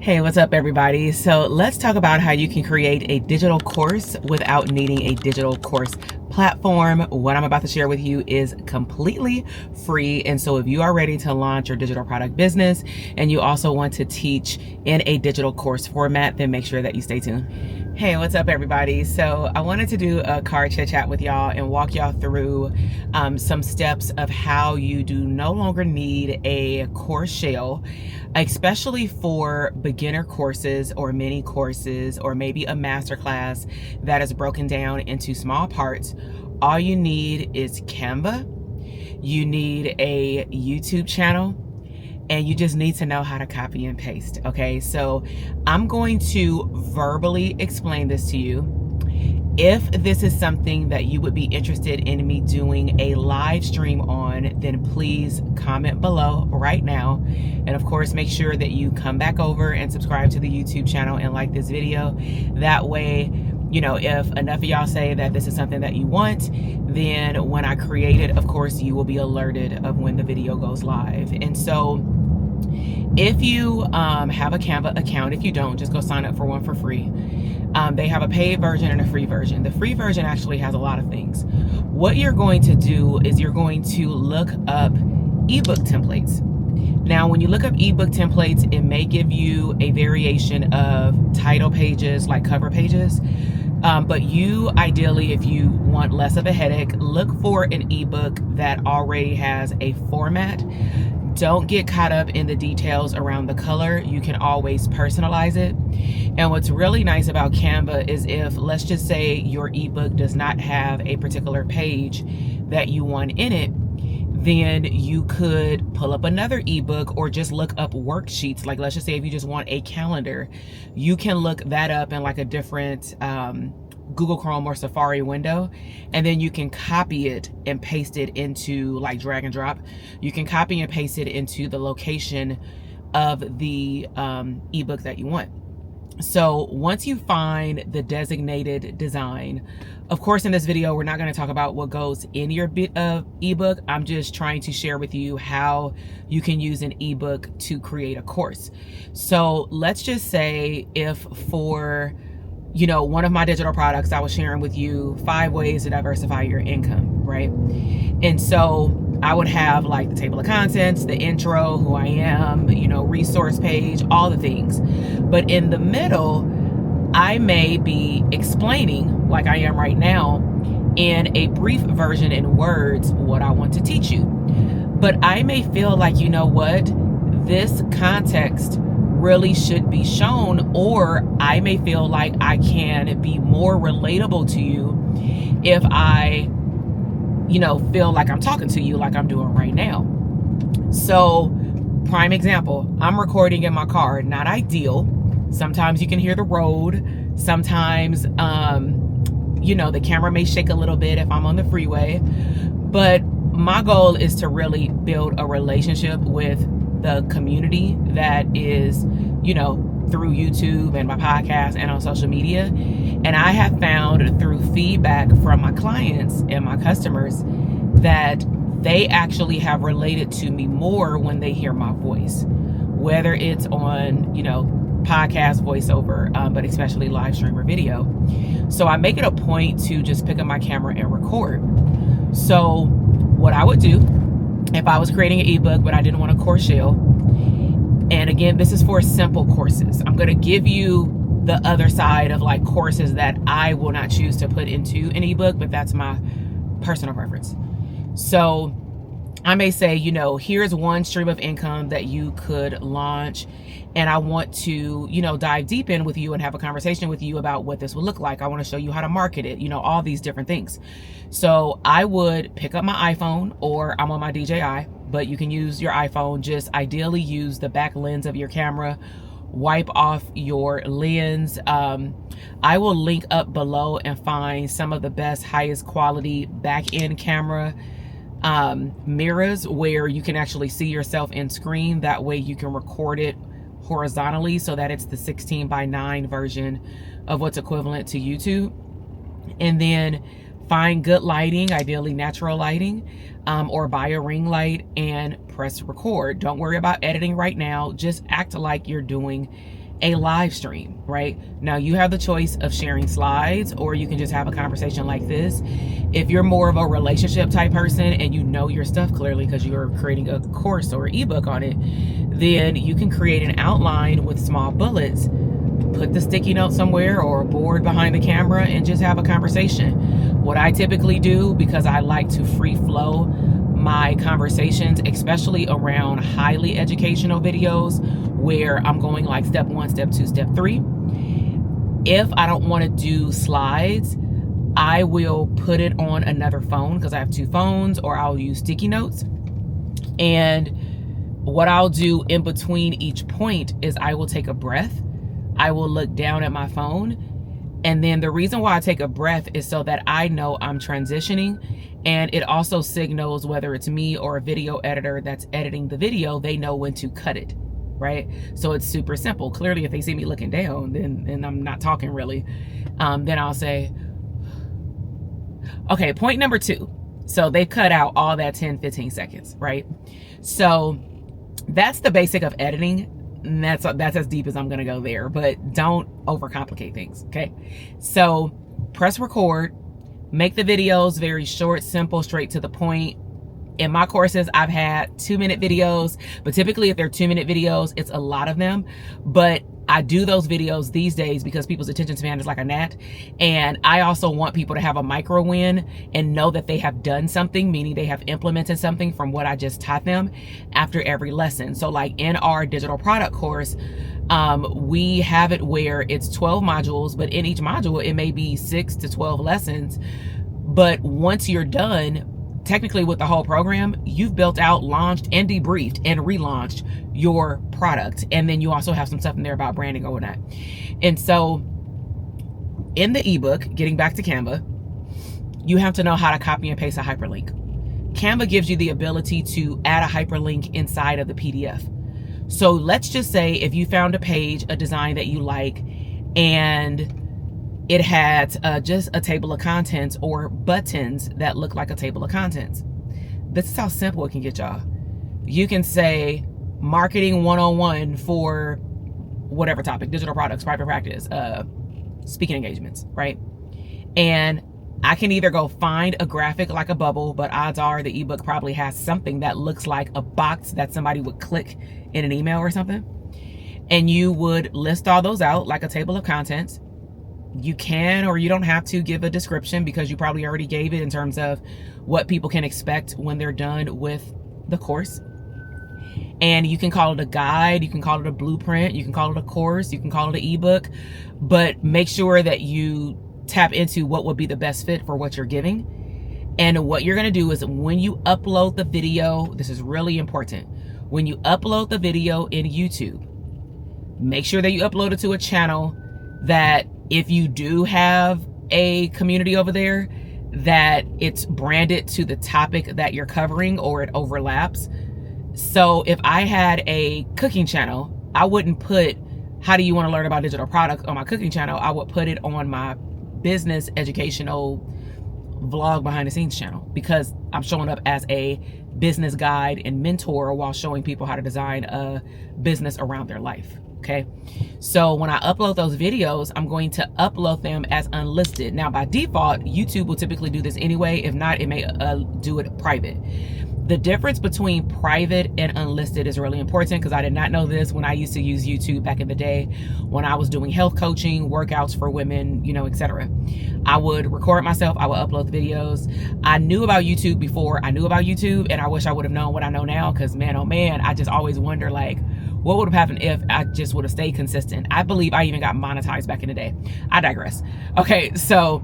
Hey, what's up everybody? So let's talk about how you can create a digital course without needing a digital course platform. What I'm about to share with you is completely free. And so if you are ready to launch your digital product business and you also want to teach in a digital course format, then make sure that you stay tuned. Hey, what's up everybody? So I wanted to do a car chit chat with y'all and walk y'all through some steps of how you do no longer need a course shell, especially for beginner courses or mini courses or maybe a masterclass that is broken down into small parts. All you need is Canva, you need a YouTube channel, and you just need to know how to copy and paste. Okay, so I'm going to verbally explain this to you. If this is something that you would be interested in me doing a live stream on, then please comment below right now. And of course, make sure that you come back over and subscribe to the YouTube channel and like this video. That way, you know, if enough of y'all say that this is something that you want, then when I create it, of course, you will be alerted of when the video goes live. And so if you have a Canva account, if you don't, just go sign up for one for free. They have a paid version and a free version. The free version actually has a lot of things. What you're going to do is you're going to look up ebook templates. Now, when you look up ebook templates, it may give you a variation of title pages, like cover pages. But you ideally, if you want less of a headache, look for an ebook that already has a format. Don't get caught up in the details around the color. You can always personalize it. And what's really nice about Canva is if, let's just say your ebook does not have a particular page that you want in it, then you could pull up another ebook or just look up worksheets. Like, let's just say if you just want a calendar, you can look that up in like a different Google Chrome or Safari window, and then you can copy it and paste it into, like, drag and drop. You can copy and paste it into the location of the ebook that you want. So once you find the designated design, of course, in this video, we're not going to talk about what goes in your ebook. I'm just trying to share with you how you can use an ebook to create a course. So let's just say if for, you know, one of my digital products, I was sharing with you 5 ways to diversify your income, right? And so I would have like the table of contents, the intro, who I am, you know, resource page, all the things. But in the middle, I may be explaining, like I am right now, in a brief version in words, what I want to teach you. But I may feel like, you know what, this context really should be shown, or I may feel like I can be more relatable to you if I, you know, feel like I'm talking to you like I'm doing right now. So, prime example, I'm recording in my car. Not ideal. Sometimes you can hear the road. Sometimes, you know, the camera may shake a little bit if I'm on the freeway. But my goal is to really build a relationship with the community that is, you know, through YouTube and my podcast and on social media. And I have found through feedback from my clients and my customers that they actually have related to me more when they hear my voice, whether it's on, you know, podcast voiceover, but especially live stream or video. So I make it a point to just pick up my camera and record. So what I would do if I was creating an ebook, but I didn't want a course shell, and again, this is for simple courses. I'm going to give you the other side of like courses that I will not choose to put into an ebook, but that's my personal preference. So I may say, you know, here's one stream of income that you could launch, and I want to, you know, dive deep in with you and have a conversation with you about what this would look like. I want to show you how to market it, you know, all these different things. So I would pick up my iPhone, or I'm on my DJI, but you can use your iPhone. Just ideally use the back lens of your camera, wipe off your lens. I will link up below and find some of the best, highest quality back end camera mirrors where you can actually see yourself in screen. That way you can record it horizontally so that it's the 16:9 version of what's equivalent to YouTube. And then find good lighting, ideally natural lighting, or buy a ring light and press record. Don't worry about editing right now. Just act like you're doing a live stream, right? Now you have the choice of sharing slides, or you can just have a conversation like this. If you're more of a relationship type person and you know your stuff clearly because you're creating a course or ebook on it, then you can create an outline with small bullets, put the sticky note somewhere or a board behind the camera, and just have a conversation. What I typically do, because I like to free flow my conversations, especially around highly educational videos where I'm going like step 1, step 2, step 3. If I don't want to do slides, I will put it on another phone because I have 2 phones, or I'll use sticky notes. And what I'll do in between each point is I will take a breath. I will look down at my phone. And then the reason why I take a breath is so that I know I'm transitioning, and it also signals whether it's me or a video editor that's editing the video, they know when to cut it, right? So it's super simple. Clearly, if they see me looking down, then I'm not talking really. Then I'll say, okay, point number 2. So they cut out all that 10, 15 seconds, right? So that's the basic of editing. And that's as deep as I'm gonna go there, but don't overcomplicate things, okay? So press record, make the videos very short, simple, straight to the point. In my courses, I've had 2-minute videos, but typically if they're 2-minute videos, it's a lot of them. But I do those videos these days because people's attention span is like a gnat. And I also want people to have a micro win and know that they have done something, meaning they have implemented something from what I just taught them after every lesson. So like in our digital product course, we have it where it's 12 modules, but in each module, it may be 6 to 12 lessons. But once you're done, technically with the whole program, you've built out, launched, and debriefed and relaunched your product. And then you also have some stuff in there about branding or whatnot. And so in the ebook, getting back to Canva, you have to know how to copy and paste a hyperlink. Canva gives you the ability to add a hyperlink inside of the PDF. So let's just say if you found a page, a design that you like, and it had just a table of contents or buttons that look like a table of contents. This is how simple it can get, y'all. You can say marketing 101 for whatever topic, digital products, private practice, speaking engagements, right? And I can either go find a graphic like a bubble, but odds are the ebook probably has something that looks like a box that somebody would click in an email or something. And you would list all those out like a table of contents. You can, or you don't have to give a description because you probably already gave it in terms of what people can expect when they're done with the course. And you can call it a guide, you can call it a blueprint, you can call it a course, you can call it an ebook, but make sure that you tap into what would be the best fit for what you're giving. And what you're going to do is when you upload the video, this is really important. When you upload the video in YouTube, make sure that you upload it to a channel that if you do have a community over there, that it's branded to the topic that you're covering or it overlaps. So if I had a cooking channel, I wouldn't put, how do you want to learn about digital products on my cooking channel? I would put it on my business educational vlog behind the scenes channel because I'm showing up as a business guide and mentor while showing people how to design a business around their life. Okay, so when I upload those videos, I'm going to upload them as unlisted. Now, by default, YouTube will typically do this anyway. If not, it may do it private. The difference between private and unlisted is really important because I did not know this when I used to use YouTube back in the day when I was doing health coaching, workouts for women, etc. I would record myself, I would upload the videos. I knew about YouTube before I knew about YouTube, and I wish I would have known what I know now because man, oh man, I just always wonder like, what would have happened if I just would have stayed consistent? I believe I even got monetized back in the day. I digress. Okay, so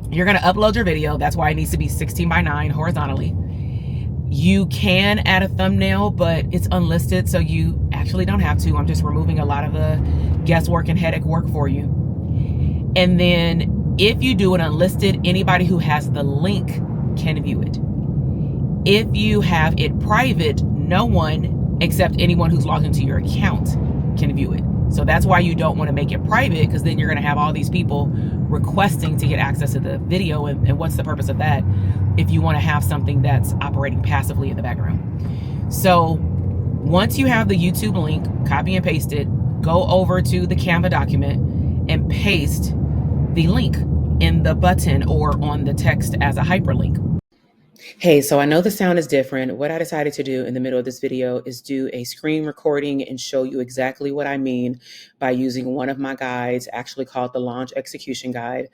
you're gonna upload your video. That's why it needs to be 16:9 horizontally. You can add a thumbnail, but it's unlisted, so you actually don't have to. I'm just removing a lot of the guesswork and headache work for you. And then if you do it unlisted, anybody who has the link can view it. If you have it private, no one except anyone who's logged into your account can view it. So that's why you don't want to make it private, because then you're going to have all these people requesting to get access to the video. And what's the purpose of that if you want to have something that's operating passively in the background? So once you have the YouTube link, copy and paste it, go over to the Canva document and paste the link in the button or on the text as a hyperlink. Hey, so I know the sound is different. What I decided to do in the middle of this video is do a screen recording and show you exactly what I mean by using one of my guides, actually called the Launch Execution Guide,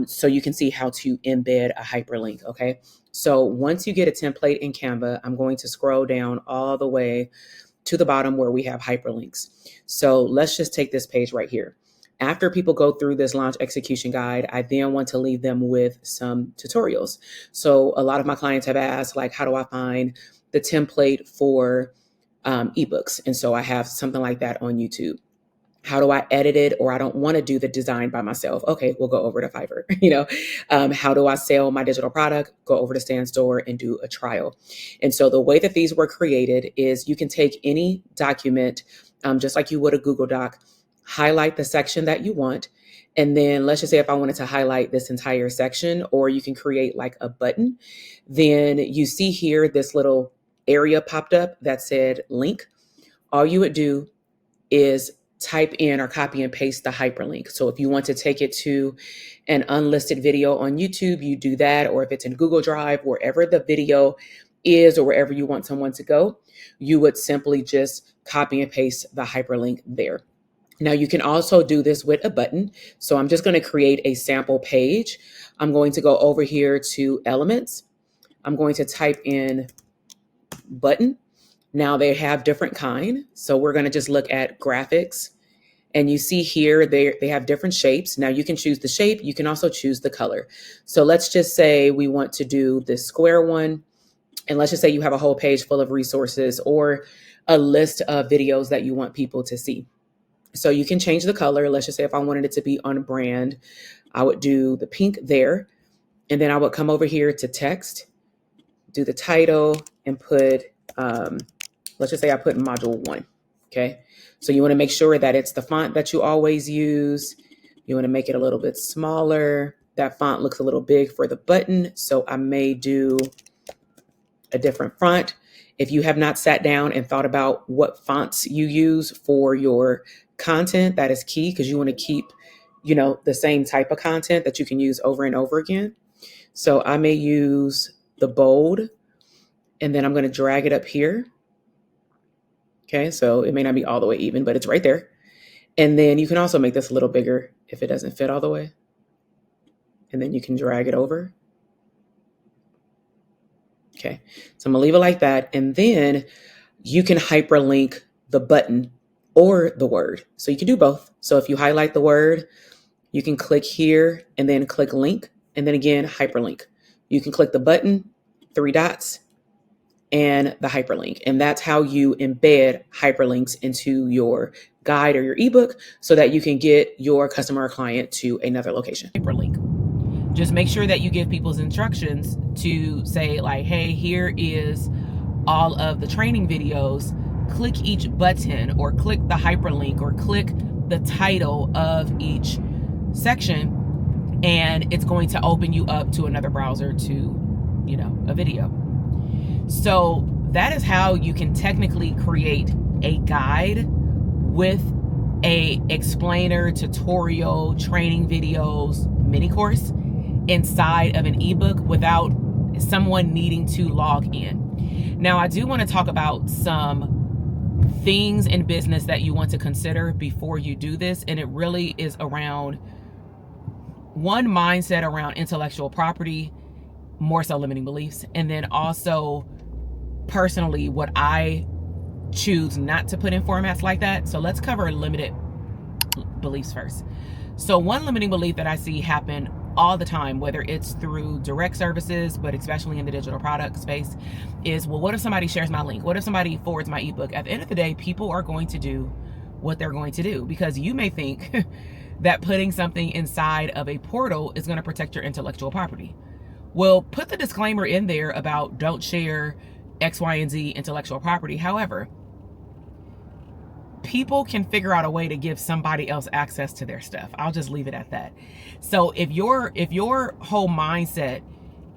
so you can see how to embed a hyperlink, okay? So once you get a template in Canva, I'm going to scroll down all the way to the bottom where we have hyperlinks. So let's just take this page right here. After people go through this launch execution guide, I then want to leave them with some tutorials. So a lot of my clients have asked, like, how do I find the template for ebooks? And so I have something like that on YouTube. How do I edit it? Or I don't want to do the design by myself. Okay, we'll go over to Fiverr. How do I sell my digital product? Go over to Stand Store and do a trial. And so the way that these were created is you can take any document, just like you would a Google Doc, highlight the section that you want. And then let's just say if I wanted to highlight this entire section, or you can create like a button, then you see here this little area popped up that said link. All you would do is type in or copy and paste the hyperlink. So if you want to take it to an unlisted video on YouTube, you do that. Or if it's in Google Drive, wherever the video is or wherever you want someone to go, you would simply just copy and paste the hyperlink there. Now you can also do this with a button. So I'm just going to create a sample page. I'm going to go over here to Elements. I'm going to type in button. Now they have different kind. So we're going to just look at graphics. And you see here, they have different shapes. Now you can choose the shape. You can also choose the color. So let's just say we want to do this square one. And let's just say you have a whole page full of resources or a list of videos that you want people to see. So you can change the color. Let's just say if I wanted it to be on brand, I would do the pink there. And then I would come over here to text, do the title, and put, let's just say I put module 1. Okay. So you want to make sure that it's the font that you always use. You want to make it a little bit smaller. That font looks a little big for the button. So I may do a different font. If you have not sat down and thought about what fonts you use for your content, that is key, because you want to keep, the same type of content that you can use over and over again. So I may use the bold, and then I'm going to drag it up here. Okay, so it may not be all the way even, but it's right there. And then you can also make this a little bigger if it doesn't fit all the way. And then you can drag it over. Okay, so I'm gonna leave it like that. And then you can hyperlink the button or the word. So you can do both. So if you highlight the word, you can click here and then click link, and then again, hyperlink. You can click the button, 3 dots, and the hyperlink. And that's how you embed hyperlinks into your guide or your ebook so that you can get your customer or client to another location. Hyperlink. Just make sure that you give people's instructions to say like, hey, here is all of the training videos. Click each button or click the hyperlink or click the title of each section, and it's going to open you up to another browser to, a video. So that is how you can technically create a guide with a explainer, tutorial, training videos, mini course inside of an ebook without someone needing to log in. Now, I do want to talk about some things in business that you want to consider before you do this. And it really is around one mindset around intellectual property, more so limiting beliefs. And then also personally, what I choose not to put in formats like that. So let's cover limited beliefs first. So one limiting belief that I see happen all the time, whether it's through direct services, but especially in the digital product space, is, well, what if somebody shares my link? What if somebody forwards my ebook? At the end of the day, people are going to do what they're going to do, because you may think that putting something inside of a portal is going to protect your intellectual property. Well, put the disclaimer in there about don't share X, Y, and Z intellectual property. However, people can figure out a way to give somebody else access to their stuff. I'll just leave it at that. So if your whole mindset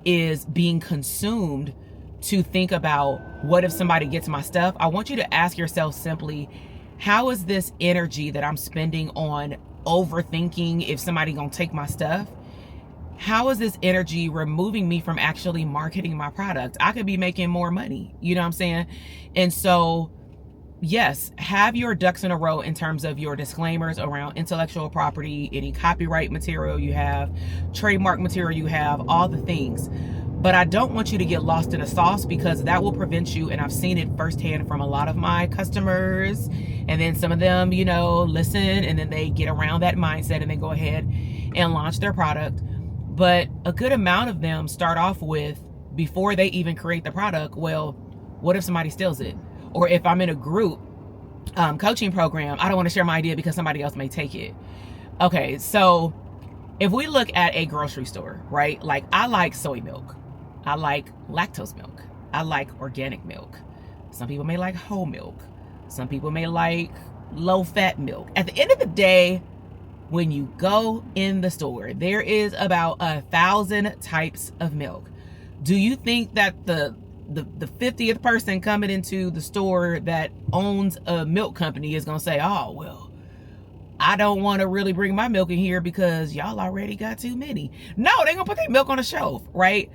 is being consumed to think about what if somebody gets my stuff, I want you to ask yourself simply, How is this energy that I'm spending on overthinking if somebody gonna take my stuff? How is this energy removing me from actually marketing my product? I could be making more money, you know what I'm saying? And so, yes, have your ducks in a row in terms of your disclaimers around intellectual property, any copyright material you have, trademark material you have, all the things. But I don't want you to get lost in a sauce, because that will prevent you. And I've seen it firsthand from a lot of my customers. And then some of them, you know, listen, and then they get around that mindset and then go ahead and launch their product. But a good amount of them start off with, before they even create the product, well, what if somebody steals it? Or if I'm in a group coaching program, I don't want to share my idea because somebody else may take it. Okay, so if we look at a grocery store, right? Like, I like soy milk. I like lactose milk. I like organic milk. Some people may like whole milk. Some people may like low-fat milk. At the end of the day, when you go in the store, there is about 1,000 types of milk. Do you think that the 50th person coming into the store that owns a milk company is gonna say, oh, well, I don't want to really bring my milk in here because y'all already got too many? No, they're gonna put their milk on the shelf, right?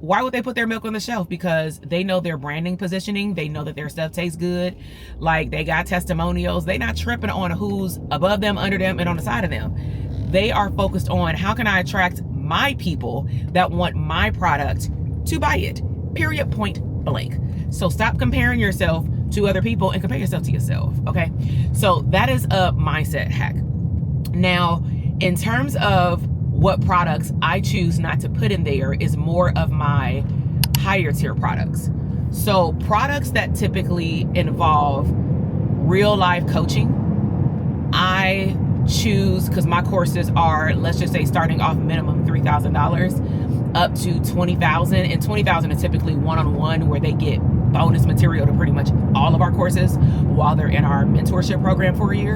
Why would they put their milk on the shelf? Because they know their branding positioning. They know that their stuff tastes good. Like, they got testimonials. They not tripping on who's above them, under them, and on the side of them. They are focused on, how can I attract my people that want my product to buy it? Period, point blank. So stop comparing yourself to other people and compare yourself to yourself, okay? So that is a mindset hack. Now, in terms of what products I choose not to put in there, is more of my higher tier products. So products that typically involve real life coaching, I choose, because my courses are, let's just say, starting off minimum $3,000 up to $20,000, and $20,000 is typically one-on-one, where they get bonus material to pretty much all of our courses while they're in our mentorship program for a year.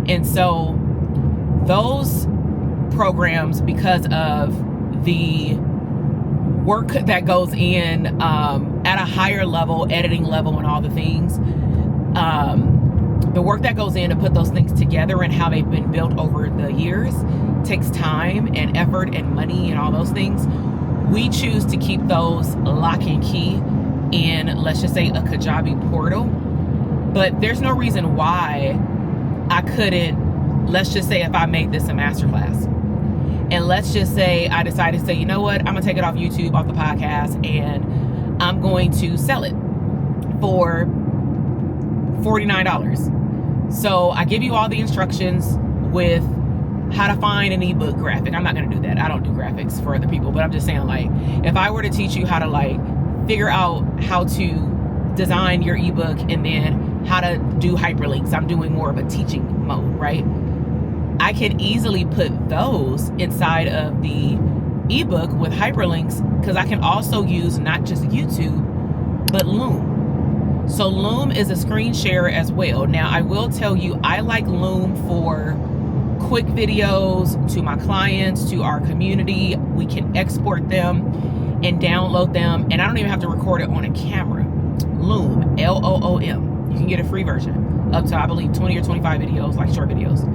And so those programs, because of the work that goes in at a higher level, editing level and all the things, the work that goes in to put those things together and how they've been built over the years takes time and effort and money and all those things. We choose to keep those lock and key in, let's just say, a Kajabi portal. But there's no reason why I couldn't, let's just say, if I made this a masterclass, and let's just say I decided to say, you know what, I'm gonna take it off YouTube, off the podcast, and I'm going to sell it for $49. So I give you all the instructions with how to find an ebook graphic. I'm not gonna do that. I don't do graphics for other people, but I'm just saying, like, if I were to teach you how to, like, figure out how to design your ebook and then how to do hyperlinks, I'm doing more of a teaching mode, right? I can easily put those inside of the ebook with hyperlinks, because I can also use not just YouTube, but Loom. So Loom is a screen share as well. Now, I will tell you, I like Loom for quick videos to my clients, to our community. We can export them and download them, and I don't even have to record it on a camera. Loom, L-O-O-M. You can get a free version up to, I believe, 20 or 25 videos, like short videos.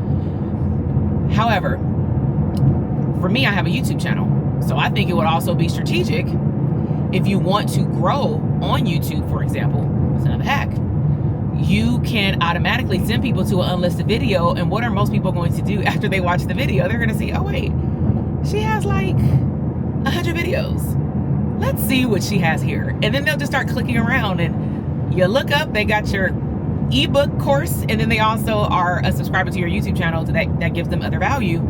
However, for me, I have a YouTube channel. So I think it would also be strategic if you want to grow on YouTube, for example. It's another hack. You can automatically send people to an unlisted video, and what are most people going to do after they watch the video? They're going to see, oh wait, she has like 100 videos. Let's see what she has here. And then they'll just start clicking around, and you look up, they got your ebook course, and then they also are a subscriber to your YouTube channel that gives them other value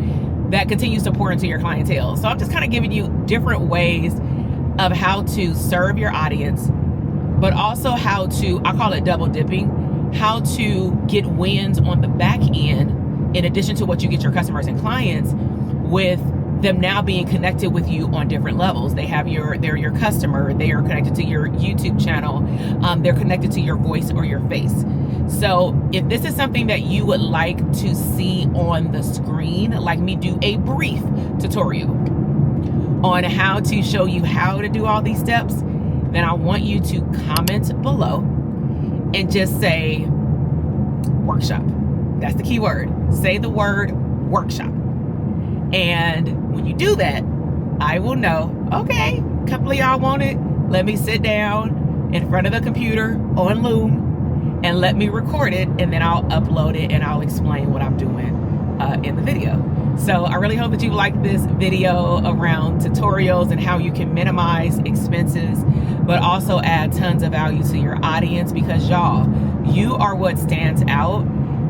that continues to pour into your clientele. So I'm just kind of giving you different ways of how to serve your audience, but also how to, I call it double dipping, how to get wins on the back end in addition to what you get your customers and clients, with them now being connected with you on different levels. They're your customer, they are connected to your YouTube channel, they're connected to your voice or your face. So if this is something that you would like to see on the screen, like me do a brief tutorial on how to show you how to do all these steps, then I want you to comment below and just say, workshop. That's the key word. Say the word workshop. And when you do that, I will know, okay, a couple of y'all want it. Let me sit down in front of the computer on Loom and let me record it, and then I'll upload it and I'll explain what I'm doing in the video. So I really hope that you like this video around tutorials and how you can minimize expenses, but also add tons of value to your audience, because y'all, you are what stands out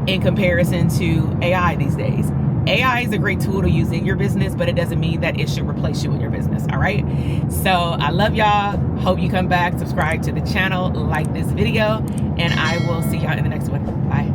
in comparison to AI these days. AI is a great tool to use in your business, but it doesn't mean that it should replace you in your business, all right? So I love y'all. Hope you come back, subscribe to the channel, like this video, and I will see y'all in the next one. Bye.